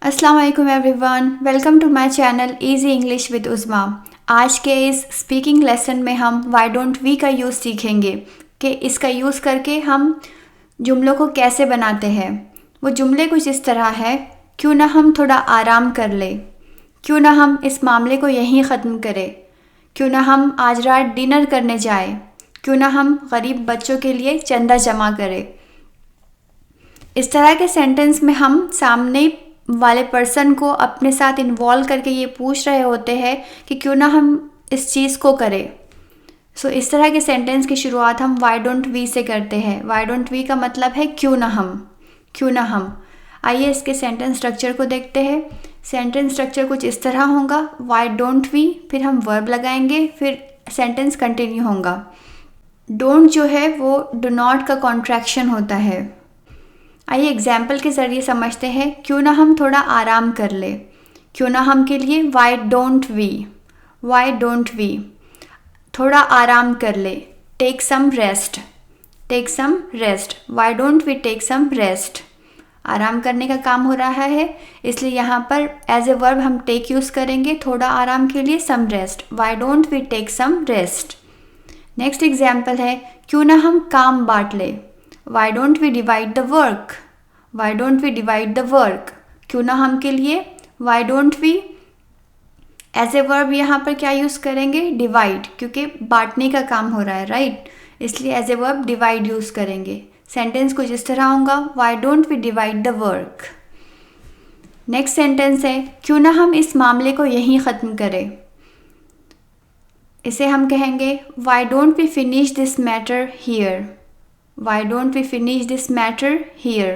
अस्सलाम वालेकुम everyone, welcome to my channel easy English with Uzma. आज के इस स्पीकिंग लेसन में हम वाई डोंट वी का यूज़ सीखेंगे कि इसका यूज़ करके हम जुमलों को कैसे बनाते हैं। वो जुमले कुछ इस तरह है, क्यों ना हम थोड़ा आराम कर ले, क्यों ना हम इस मामले को यहीं ख़त्म करें, क्यों ना हम आज रात डिनर करने जाए, क्यों ना हम गरीब बच्चों के लिए चंदा जमा करें। इस तरह के सेंटेंस में हम सामने वाले पर्सन को अपने साथ इन्वॉल्व करके ये पूछ रहे होते हैं कि क्यों ना हम इस चीज़ को करें। सो इस तरह के सेंटेंस की शुरुआत हम वाई डोंट वी से करते हैं। वाई डोंट वी का मतलब है क्यों ना हम, क्यों ना हम। आइए इसके सेंटेंस स्ट्रक्चर को देखते हैं। सेंटेंस स्ट्रक्चर कुछ इस तरह होगा, वाई डोंट वी, फिर हम वर्ब लगाएंगे, फिर सेंटेंस कंटिन्यू होगा। डोंट जो है वो डू नॉट का कॉन्ट्रैक्शन होता है। आइए एग्जाम्पल के ज़रिए समझते हैं, क्यों ना हम थोड़ा आराम कर ले। क्यों ना हम के लिए why don't we, why don't we, थोड़ा आराम कर ले। Take some rest, take some rest, why don't we take some rest. आराम करने का काम हो रहा है, इसलिए यहाँ पर एज ए वर्ब हम टेक यूज़ करेंगे थोड़ा आराम के लिए, some rest. Why don't we take some rest. Next example है, क्यों ना हम काम बांट ले। Why don't we divide the work? Why don't we divide the work? क्यों ना हम के लिए why don't we as a verb यहाँ पर क्या यूज़ करेंगे, डिवाइड, क्योंकि बांटने का काम हो रहा है, राइट, इसलिए as a verb divide use करेंगे। सेंटेंस कुछ इस तरह होगा, why don't we divide the work? Next sentence है, क्यों ना हम इस मामले को यहीं ख़त्म करें। इसे हम कहेंगे why don't we finish this matter here? Why don't we finish this matter here?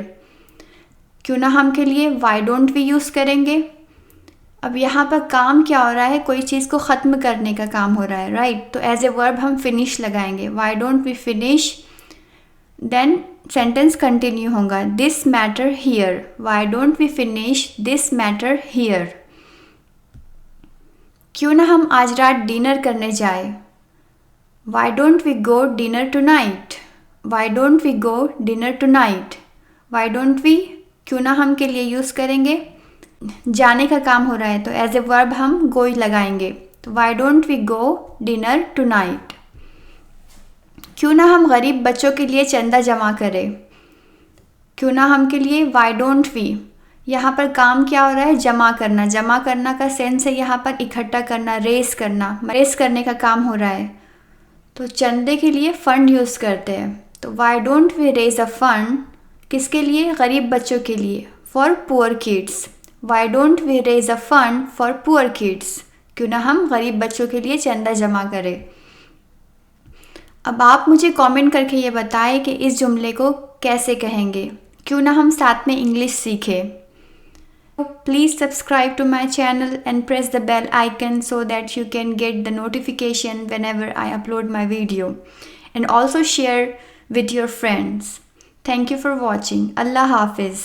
क्यों ना हम के लिए why don't we यूज़ करेंगे। अब यहाँ पर काम क्या हो रहा है, कोई चीज़ को ख़त्म करने का काम हो रहा है, राइट, तो एज ए वर्ब हम फिनिश लगाएंगे। why don't we finish, then sentence continue होगा, this matter here. why don't we finish this matter here? क्यों ना हम आज रात डिनर करने जाए। why don't we go dinner tonight? Why don't we go dinner tonight? Why don't we क्यों ना हम के लिए यूज़ करेंगे, जाने का काम हो रहा है तो एज ए वर्ब हम go लगाएंगे, तो why don't we go dinner tonight? क्यों ना हम गरीब बच्चों के लिए चंदा जमा करें। क्यों ना हम के लिए why don't we, यहाँ पर काम क्या हो रहा है, जमा करना। जमा करना का सेंस है यहाँ पर इकट्ठा करना, रेस करना, रेस करने का काम हो रहा है, तो चंदे के लिए फंड यूज़ करते हैं। तो why don't we raise a fund, किसके लिए, गरीब बच्चों के लिए, for poor kids. Why don't we raise a fund for poor kids, क्यों ना हम गरीब बच्चों के लिए चंदा जमा करें। अब आप मुझे कमेंट करके ये बताएं कि इस जुमले को कैसे कहेंगे। क्यों ना हम साथ में इंग्लिश सीखें। Please subscribe to my channel and press the bell icon so that you can get the notification whenever I upload my video, and also share with your friends. Thank you for watching. Allah Hafiz.